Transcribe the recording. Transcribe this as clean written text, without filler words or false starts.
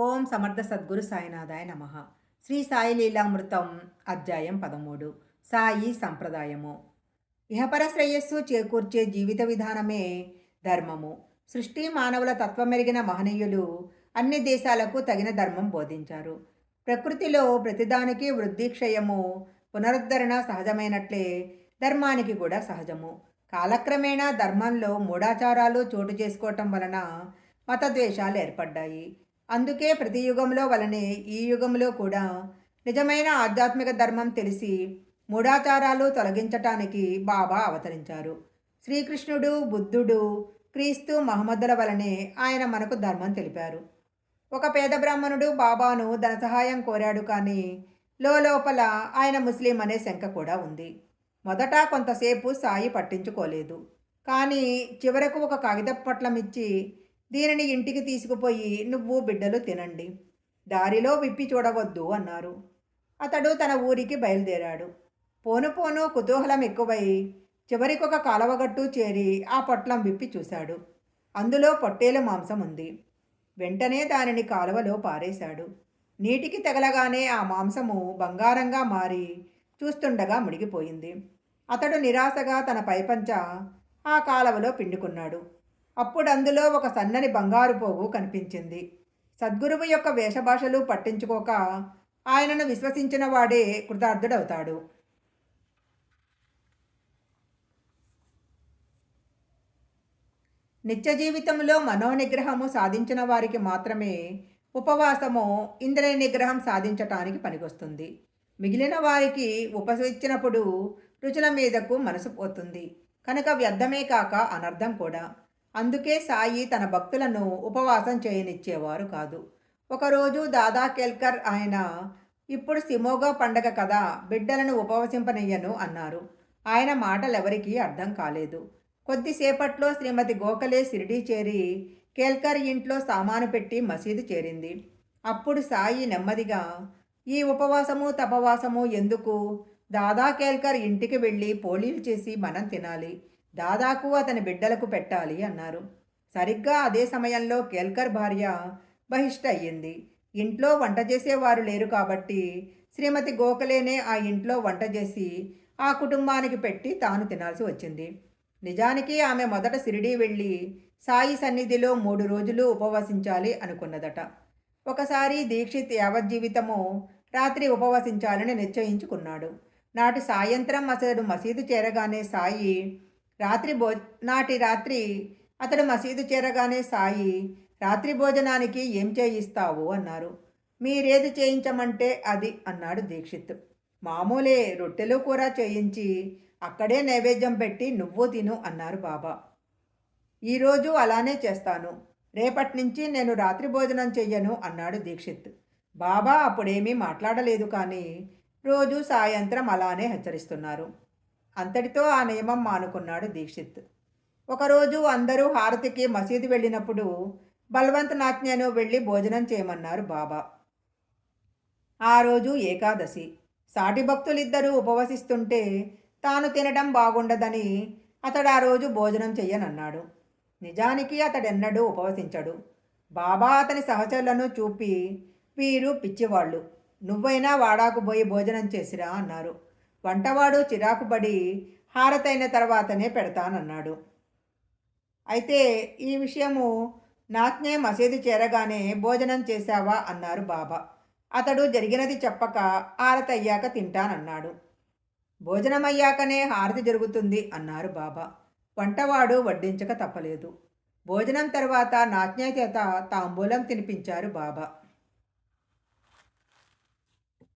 ఓం సమర్థ సద్గురు సాయినాథాయ నమ. శ్రీ సాయి లీలామృతం అధ్యాయం 13. సాయి సంప్రదాయము. ఇహపర శ్రేయస్సు చేకూర్చే జీవిత విధానమే ధర్మము. సృష్టి మానవుల తత్వమెరిగిన మహనీయులు అన్ని దేశాలకు తగిన ధర్మం బోధించారు. ప్రకృతిలో ప్రతిదానికి వృద్ధి క్షయము పునరుద్ధరణ సహజమైనట్లే ధర్మానికి కూడా సహజము. కాలక్రమేణా ధర్మంలో మూఢాచారాలు చోటు చేసుకోవటం వలన మతద్వేషాలు ఏర్పడ్డాయి. అందుకే ప్రతి యుగంలో వలనే ఈ యుగంలో కూడా నిజమైన ఆధ్యాత్మిక ధర్మం తెలిసి మూఢాచారాలు తొలగించటానికి బాబా అవతరించారు. శ్రీకృష్ణుడు, బుద్ధుడు, క్రీస్తు, మహమ్మదుల వలనే ఆయన మనకు ధర్మం తెలిపారు. ఒక పేద బ్రాహ్మణుడు బాబాను ధన సహాయం కోరాడు, కానీ లోపల ఆయన ముస్లిం అనే శంక కూడా ఉంది. మొదట కొంతసేపు సాయి పట్టించుకోలేదు, కానీ చివరకు ఒక కాగితపు పొట్లం ఇచ్చి, దీనిని ఇంటికి తీసుకుపోయి నువ్వు బిడ్డలు తినండి, దారిలో విప్పి చూడవద్దు అన్నారు. అతడు తన ఊరికి బయలుదేరాడు. పోను పోను కుతూహలం ఎక్కువై చివరికొక కాలవగట్టు చేరి ఆ పొట్లం విప్పి చూశాడు. అందులో పొట్టేలు మాంసం ఉంది. వెంటనే దానిని కాలువలో పారేశాడు. నీటికి తగలగానే ఆ మాంసము బంగారంగా మారి చూస్తుండగా మునిగిపోయింది. అతడు నిరాశగా తన పైపంచ ఆ కాలవలో పిండుకున్నాడు. అప్పుడు అందులో ఒక సన్నని బంగారు పోగు కనిపించింది. సద్గురువు యొక్క వేషభాషలు పట్టించుకోక ఆయనను విశ్వసించిన వాడే కృతార్థుడవుతాడు. నిత్య జీవితంలో మనోనిగ్రహము సాధించిన వారికి మాత్రమే ఉపవాసము ఇంద్రియ నిగ్రహం సాధించటానికి పనికొస్తుంది. మిగిలిన వారికి ఉపవసించినప్పుడు రుచుల మీదకు మనసు పోతుంది కనుక వ్యర్థమే కాక అనర్థం కూడా. అందుకే సాయి తన భక్తులను ఉపవాసం చేయనిచ్చేవారు కాదు. ఒకరోజు దాదా కేల్కర్ ఆయన, ఇప్పుడు సిమోగా పండగ కదా, బిడ్డలను ఉపవసింపనయ్యను అన్నారు. ఆయన మాటలెవరికీ అర్థం కాలేదు. కొద్దిసేపట్లో శ్రీమతి గోఖలే షిరిడీ చేరి కేల్కర్ ఇంట్లో సామాను పెట్టి మసీదు చేరింది. అప్పుడు సాయి నెమ్మదిగా, ఈ ఉపవాసము తపవాసము ఎందుకు? దాదా కేల్కర్ ఇంటికి వెళ్ళి పోళీలు చేసి మనం తినాలి, దాదాకు అతని బిడ్డలకు పెట్టాలి అన్నారు. సరిగ్గా అదే సమయంలో కేల్కర్ భార్య బహిష్ట అయ్యింది. ఇంట్లో వంట చేసేవారు లేరు కాబట్టి శ్రీమతి గోఖలేనే ఆ ఇంట్లో వంట చేసి ఆ కుటుంబానికి పెట్టి తాను తినాల్సి వచ్చింది. నిజానికి ఆమె మొదట షిరిడీ వెళ్ళి సాయి సన్నిధిలో 3 రోజులు ఉపవసించాలి అనుకున్నదట. ఒకసారి దీక్షిత్ యావజ్జీవితము రాత్రి ఉపవసించాలని నిశ్చయించుకున్నాడు. నాటి సాయంత్రం అతడు మసీదు చేరగానే సాయి రాత్రి భోజనానికి ఏం చేయిస్తావు అన్నారు. మీరేది చేయించమంటే అది అన్నాడు దీక్షిత్. మామూలే, రొట్టెలు కూర చేయించి అక్కడే నైవేద్యం పెట్టి నువ్వు తిను అన్నారు బాబా. ఈరోజు అలానే చేస్తాను, రేపటి నుంచి నేను రాత్రి భోజనం చెయ్యను అన్నాడు దీక్షిత్. బాబా అప్పుడేమీ మాట్లాడలేదు, కానీ రోజు సాయంత్రం అలానే హెచ్చరిస్తున్నారు. అంతటితో ఆ నియమం మానుకున్నాడు దీక్షిత్. ఒకరోజు అందరూ హారతికి మసీదు వెళ్ళినప్పుడు బల్వంత్ నాత్న్యను వెళ్ళి భోజనం చేయమన్నారు బాబా. ఆ రోజు ఏకాదశి. సాటి భక్తులిద్దరూ ఉపవసిస్తుంటే తాను తినడం బాగుండదని అతడు ఆ రోజు భోజనం చెయ్యనన్నాడు. నిజానికి అతడెన్నడూ ఉపవసించడు. బాబా అతని సహచరులను చూపి, వీరు పిచ్చివాళ్ళు, నువ్వైనా వాడాకు పోయి భోజనం చేసిరా అన్నారు. వంటవాడు చిరాకుపడి హారతైన తర్వాతనే పెడతానన్నాడు. అయితే ఈ విషయము నాత్నే మసీదు చేరగానే భోజనం చేశావా అన్నారు బాబా. అతడు జరిగినది చెప్పక హారతి అయ్యాక తింటానన్నాడు. భోజనమయ్యాకనే హారతి జరుగుతుంది అన్నారు బాబా. వంటవాడు వడ్డించక తప్పలేదు. భోజనం తర్వాత నాత్నే చేత తాంబూలం తినిపించారు బాబా.